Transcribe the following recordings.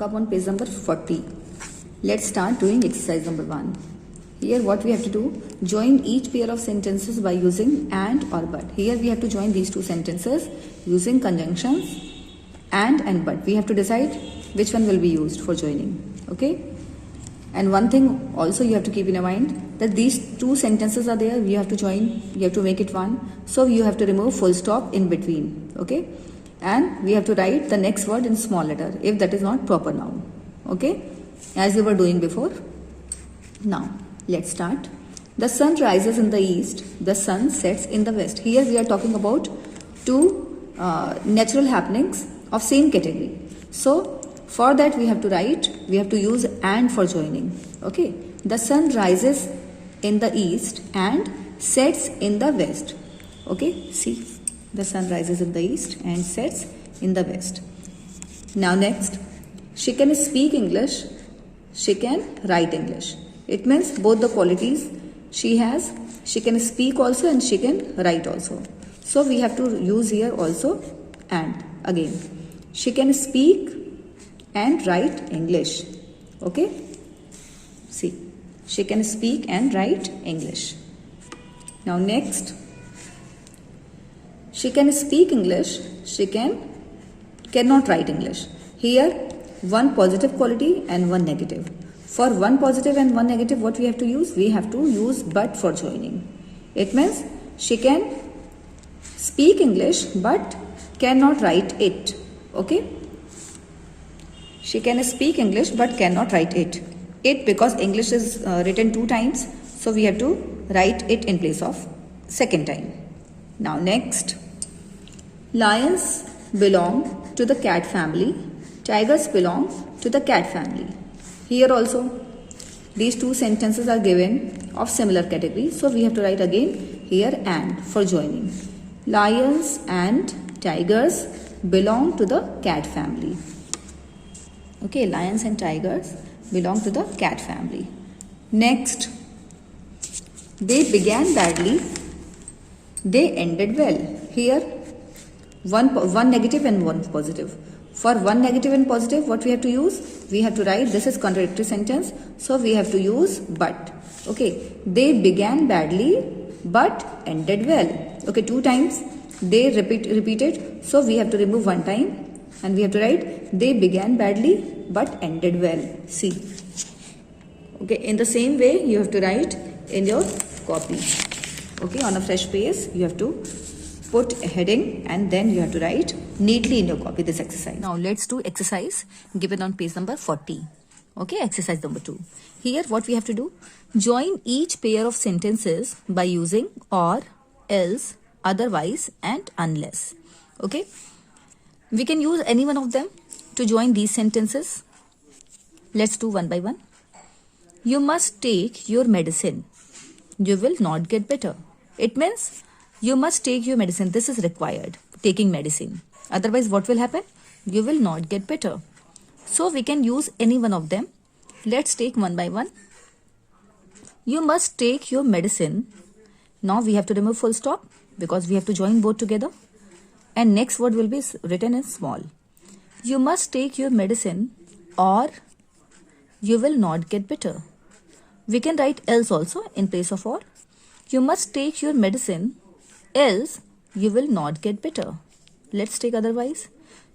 up on page number 40. Let's start doing exercise number 1. Here what we have to do, join each pair of sentences by using and or but. Here we have to join these two sentences using conjunctions and but. We have to decide which one will be used for joining. Okay. And one thing also you have to keep in mind that these two sentences are there. You have to join, you have to make it one. So you have to remove full stop in between. Okay. And we have to write the next word in small letter if that is not proper noun. Okay. As we were doing before. Now let's start. The sun rises in the east. The sun sets in the west. Here we are talking about two natural happenings of same category. So for that we have to use and for joining. Okay. The sun rises in the east and sets in the west. Okay. See, the sun rises in the east and sets in the west. Now next, she can speak English. She can write English. It means both the qualities she has. She can speak also and she can write also. So we have to use here also and again. She can speak and write English. Okay. See, she can speak and write English. Now next, she can speak English. She cannot write English. Here one positive quality and one negative. For one positive and one negative, what we have to use? We have to use but for joining. It means she can speak English but cannot write it. Okay. She can speak English but cannot write it. It because English is written 2 times. So we have to write it in place of second time. Now next. Lions belong to the cat family. Tigers belong to the cat family. Here also these two sentences are given of similar category. So we have to write again here and for joining. Lions and tigers belong to the cat family. Okay, lions and tigers belong to the cat family. Next, they began badly. They ended well. Here one negative and one positive. For one negative and positive, what we have to use? We have to write, this is contradictory sentence. So we have to use but. Okay. They began badly but ended well. Okay. 2 times they repeated. So we have to remove 1 time. And we have to write, they began badly but ended well. See. Okay. In the same way, you have to write in your copy. Okay. On a fresh page, you have to put a heading and then you have to write neatly in your copy this exercise. Now let's do exercise given on page number 40. Okay, exercise number 2. Here what we have to do, join each pair of sentences by using or, else, otherwise and unless. Okay, we can use any one of them to join these sentences. Let's do one by one. You must take your medicine. You will not get better. It means you must take your medicine. This is required, taking medicine. Otherwise, what will happen? You will not get better. So, we can use any one of them. Let's take one by one. You must take your medicine. Now, we have to remove full stop because we have to join both together. And next word will be written in small. You must take your medicine or you will not get better. We can write else also in place of or. You must take your medicine else you will not get better. Let's take otherwise.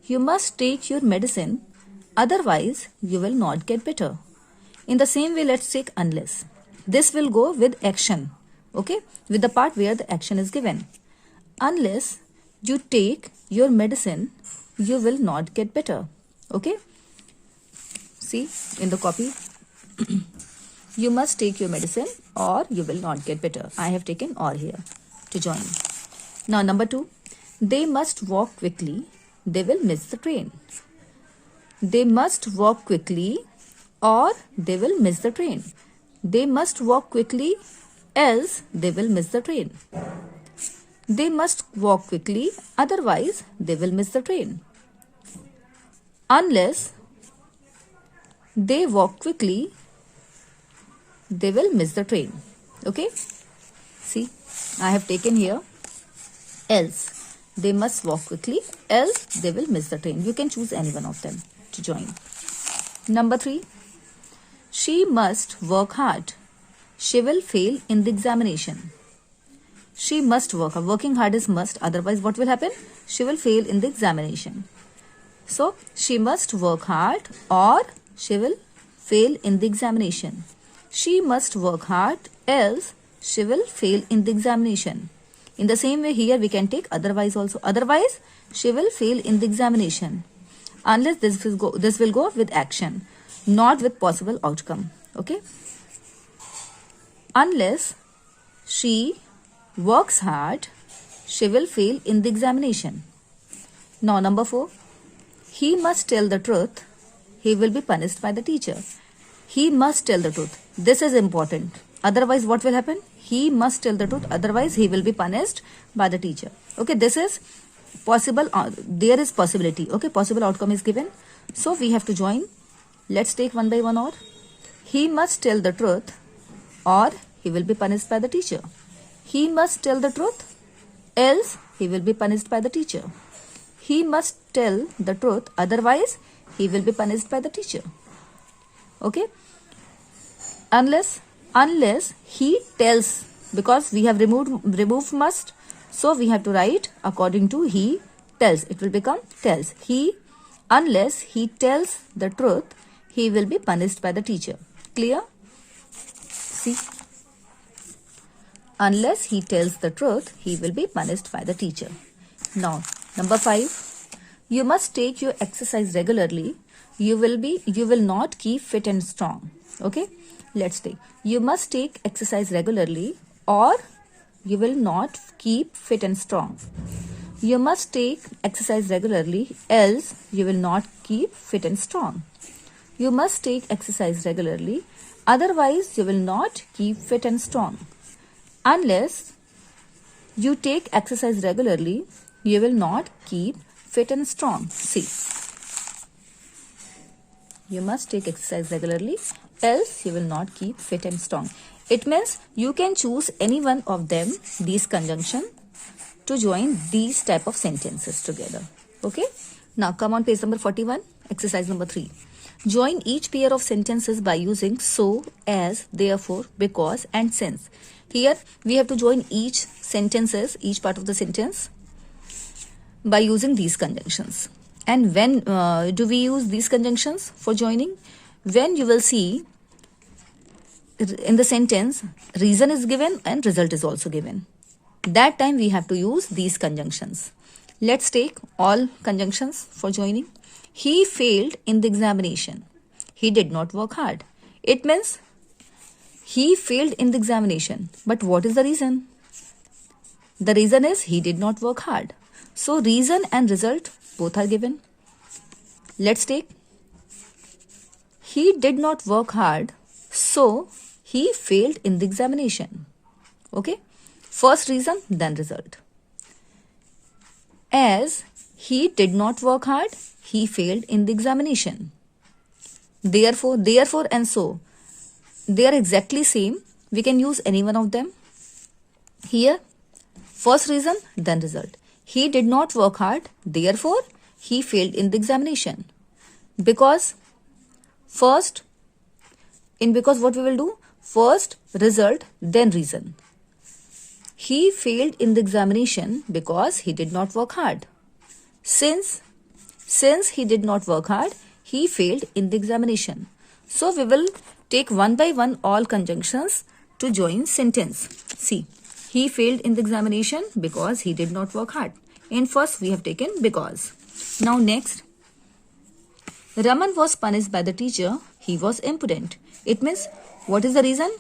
You must take your medicine, otherwise you will not get better. In the same way, let's take unless. This will go with action. Okay, with the part where the action is given. Unless you take your medicine, you will not get better. Okay, see in the copy. You must take your medicine or you will not get better. I have taken or here to join. Now number 2, they must walk quickly, they will miss the train. They must walk quickly or they will miss the train. They must walk quickly else they will miss the train. They must walk quickly, otherwise they will miss the train. Unless they walk quickly, they will miss the train. Okay. See, I have taken here else. They must walk quickly, else they will miss the train. You can choose any one of them to join. Number 3. She must work hard. She will fail in the examination. She must work hard. Working hard is must. Otherwise, what will happen? She will fail in the examination. So, she must work hard or she will fail in the examination. She must work hard, else she will fail in the examination. In the same way, here we can take otherwise also. Otherwise, she will fail in the examination. Unless this will go with action, not with possible outcome. Okay. Unless she works hard, she will fail in the examination. Now, number 4. He must tell the truth. He will be punished by the teacher. He must tell the truth. This is important. Otherwise, what will happen? He must tell the truth. Otherwise, he will be punished by the teacher. Okay, this is possible. There is possibility. Okay, possible outcome is given. So, we have to join. Let's take one by one or. He must tell the truth or he will be punished by the teacher. He must tell the truth, else he will be punished by the teacher. He must tell the truth, otherwise he will be punished by the teacher. Okay. Unless he tells, because we have removed must, so we have to write according to he tells. It will become tells. Unless he tells the truth, he will be punished by the teacher. Clear? See. Unless he tells the truth, he will be punished by the teacher. Now, number 5. You must take your exercise regularly. You will not keep fit and strong. Okay. Let's take. You must take exercise regularly or you will not keep fit and strong. You must take exercise regularly, else you will not keep fit and strong. You must take exercise regularly, otherwise you will not keep fit and strong. Unless you take exercise regularly, you will not keep fit and strong. See. You must take exercise regularly, else you will not keep fit and strong. It means you can choose any one of them, these conjunction, to join these type of sentences together. Okay. Now come on page number 41, exercise number 3. Join each pair of sentences by using so, as, therefore, because and since. Here we have to join each part of the sentence by using these conjunctions. And when do we use these conjunctions for joining? When you will see in the sentence reason is given and result is also given. That time we have to use these conjunctions. Let's take all conjunctions for joining. He failed in the examination. He did not work hard. It means he failed in the examination. But what is the reason? The reason is he did not work hard. So reason and result both are given. Let's take. He did not work hard, so he failed in the examination. Okay. First reason, then result. As he did not work hard, he failed in the examination. Therefore and so, they are exactly same. We can use any one of them. Here, first reason, then result. He did not work hard, therefore he failed in the examination. Because what we will do? First result, then reason. He failed in the examination because he did not work hard. Since he did not work hard, he failed in the examination. So we will take one by one all conjunctions to join sentence. See, he failed in the examination because he did not work hard. In first we have taken because. Now next, Raman was punished by the teacher. He was impudent. It means what is the reason?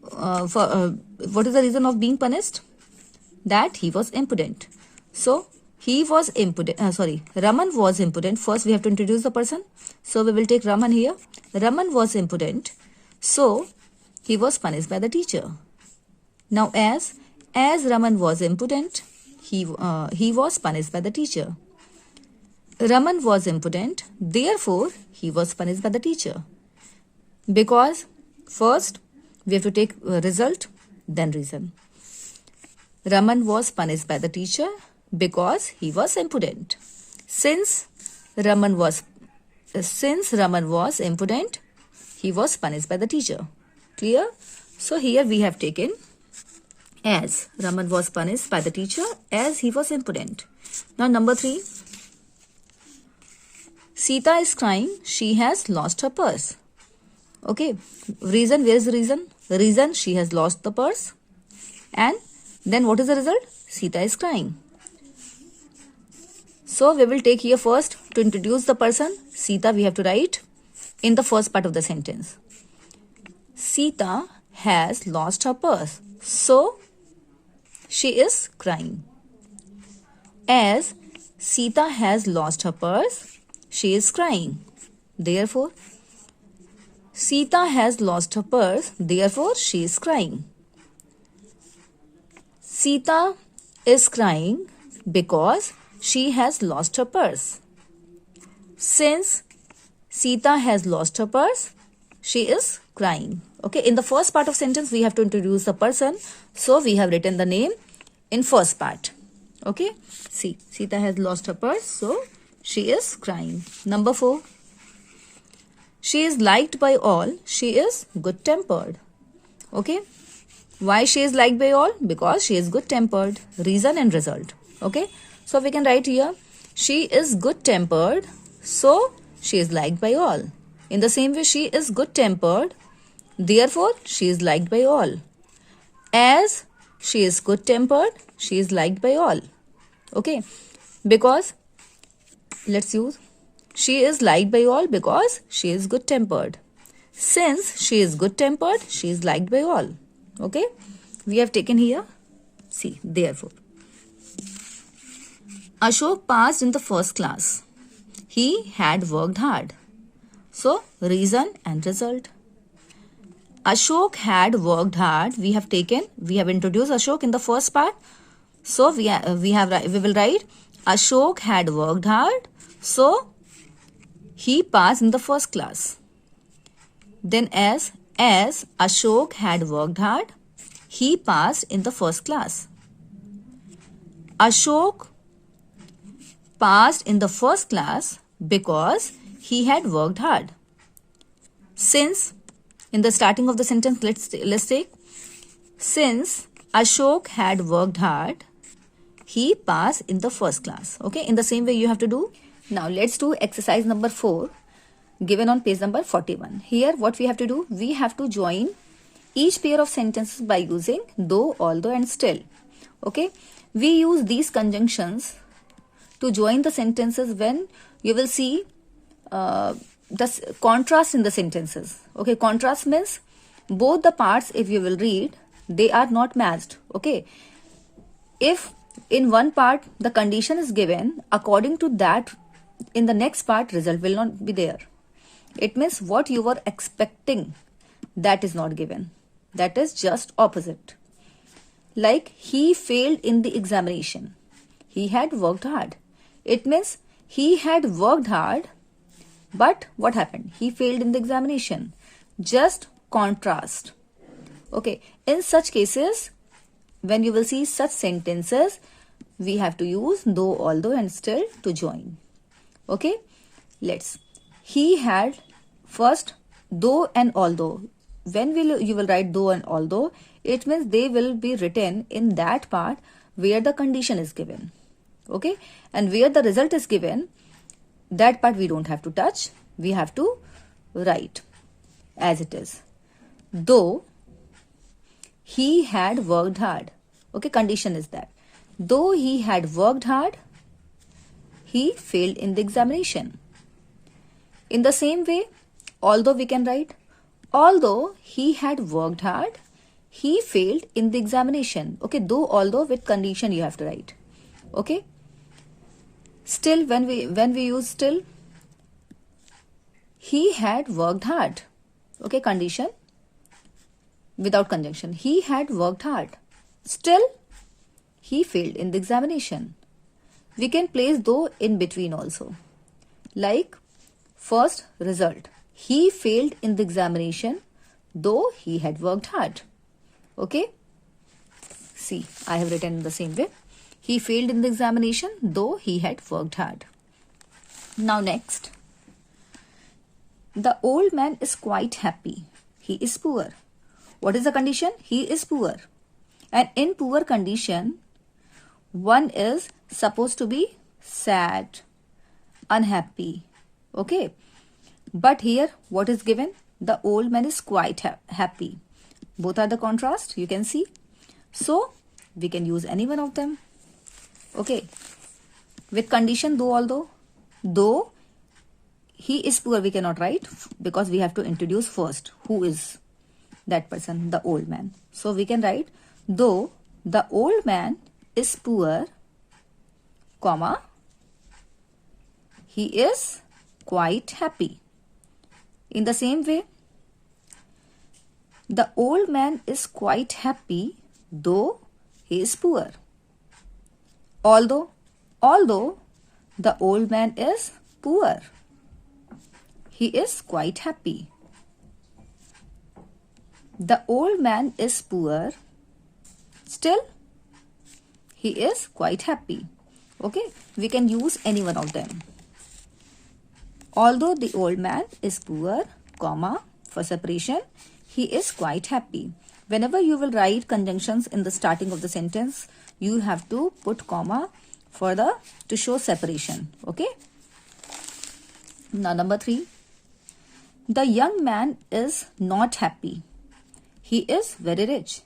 What is the reason of being punished? That he was impudent. So he was impudent. Raman was impudent. First we have to introduce the person. So we will take Raman here. Raman was impudent. So he was punished by the teacher. Now as Raman was impudent, he was punished by the teacher. Raman was impudent. Therefore he was punished by the teacher. Because first we have to take result, then reason. Raman was punished by the teacher because he was impudent. Since Raman was since Raman was impudent, he was punished by the teacher. Clear? So here we have taken as. Raman was punished by the teacher as he was impudent. Now number 3. Sita is crying. She has lost her purse. Okay. Reason. Where is the reason? The reason, she has lost the purse. And then what is the result? Sita is crying. So we will take here first to introduce the person. Sita we have to write in the first part of the sentence. Sita has lost her purse. So she is crying. As Sita has lost her purse, she is crying. Therefore, Sita has lost her purse. Therefore, she is crying. Sita is crying because she has lost her purse. Since Sita has lost her purse, she is crying. Okay, in the first part of sentence, we have to introduce the person. So, we have written the name in first part. Okay, see, Sita has lost her purse, so she is crying. Number 4. She is liked by all. She is good-tempered. Okay, why she is liked by all? Because she is good-tempered. Reason and result. Okay, so we can write here, she is good-tempered, so she is liked by all. In the same way, she is good-tempered, therefore she is liked by all. As she is good-tempered, she is liked by all. Okay, because let's use, she is liked by all because she is good-tempered. Since she is good-tempered, she is liked by all. Okay, we have taken here, see, therefore. Ashok passed in the first class. He had worked hard. So, reason and result. Ashok had worked hard. We have introduced Ashok in the first part. So, we will write Ashok had worked hard. So, he passed in the first class. Then as Ashok had worked hard, he passed in the first class. Ashok passed in the first class because he had worked hard. Since, in the starting of the sentence, let's take, since Ashok had worked hard, he passed in the first class. Okay, in the same way you have to do. Now let's do exercise number 4 given on page number 41. Here what we have to do, we have to join each pair of sentences by using though, although and still. Okay, we use these conjunctions to join the sentences when you will see the contrast in the sentences. Okay, contrast means both the parts, if you will read, they are not matched. Okay, if in one part the condition is given, according to that in the next part result will not be there. It means what you were expecting, that is not given. That is just opposite. Like he failed in the examination. He had worked hard. It means he had worked hard, but what happened? He failed in the examination. Just contrast. Okay, in such cases, when you will see such sentences, we have to use though, although and still to join. Okay, let's. He had first though and although. When you will write though and although, it means they will be written in that part where the condition is given. Okay, and where the result is given, that part we don't have to touch. We have to write as it is. Though he had worked hard. Okay, condition is that. Though he had worked hard, he failed in the examination. In the same way, although we can write, although he had worked hard, he failed in the examination. Okay, though, although with condition you have to write. Okay. Still, when we use still, he had worked hard. Okay, condition without conjunction. He had worked hard. Still, he failed in the examination. We can place though in between also. Like first result. He failed in the examination though he had worked hard. Okay. See, I have written in the same way. He failed in the examination though he had worked hard. Now next. The old man is quite happy. He is poor. What is the condition? He is poor. And in poor condition, one is supposed to be sad, unhappy. Okay. But here, what is given? The old man is quite happy. Both are the contrast, you can see. So, we can use any one of them. Okay. With condition though he is poor, we cannot write because we have to introduce first who is that person, the old man. So we can write, though the old man is poor, comma, he is quite happy. In the same way, the old man is quite happy though he is poor. Although the old man is poor, he is quite happy. The old man is poor, still he is quite happy. Okay, we can use any one of them. Although the old man is poor, comma, for separation, he is quite happy. Whenever you will write conjunctions in the starting of the sentence, you have to put comma to show separation. Okay. Now number 3. The young man is not happy. He is very rich.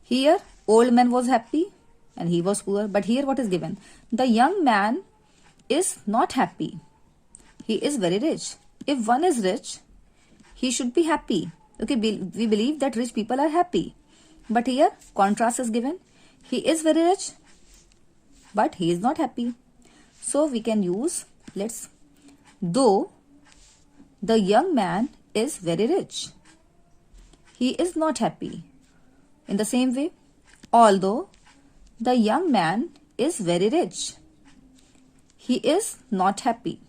Here, old man was happy and he was poor. But here what is given? The young man is not happy. He is very rich. If one is rich, he should be happy. Okay, we believe that rich people are happy. But here, contrast is given. He is very rich, but he is not happy. So we can use, though the young man is very rich, he is not happy. In the same way, although the young man is very rich, he is not happy.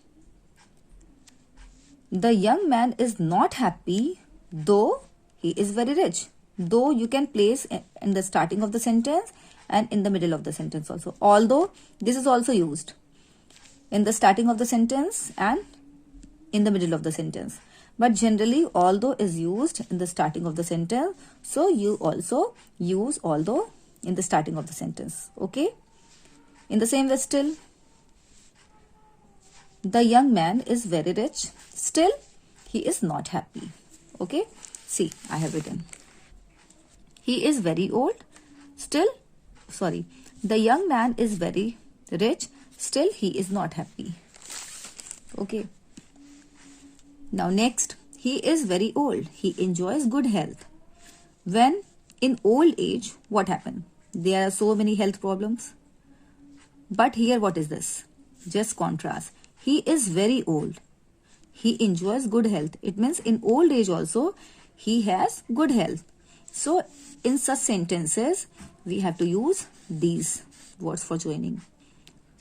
The young man is not happy though he is very rich. Though you can place in the starting of the sentence and in the middle of the sentence also. Although, this is also used in the starting of the sentence and in the middle of the sentence. But generally, although is used in the starting of the sentence. So, you also use although in the starting of the sentence. Okay. In the same way, still, the young man is very rich. Still, he is not happy. Okay. See, I have written. He is very old. The young man is very rich. Still, he is not happy. Okay. Now, next, he is very old. He enjoys good health. When in old age, what happened? There are so many health problems. But here, what is this? Just contrast. He is very old. He enjoys good health. It means in old age also, he has good health. So, in such sentences, we have to use these words for joining.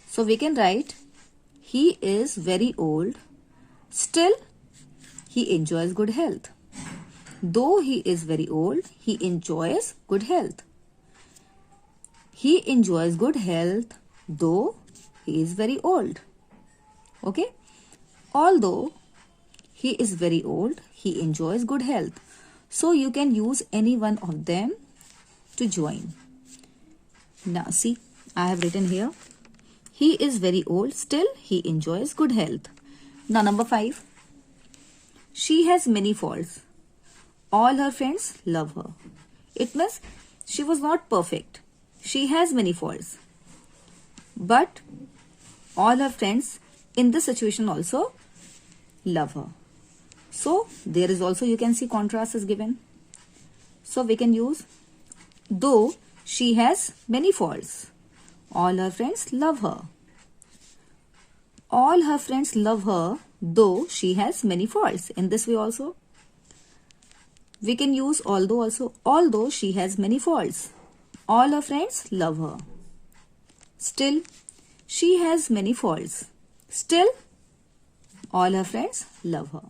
So, we can write, he is very old. Still, he enjoys good health. Though he is very old, he enjoys good health. He enjoys good health, though he is very old. Okay? Although he is very old, he enjoys good health. So, you can use any one of them to join. Now, see, I have written here, he is very old, still he enjoys good health. Now, number 5. She has many faults. All her friends love her. It means she was not perfect. She has many faults. But all her friends in this situation also love her. So, there is also, you can see contrast is given. So, we can use, though she has many faults, all her friends love her. All her friends love her, though she has many faults. In this way also, we can use although also. Although she has many faults, all her friends love her. Still, she has many faults. Still, all her friends love her.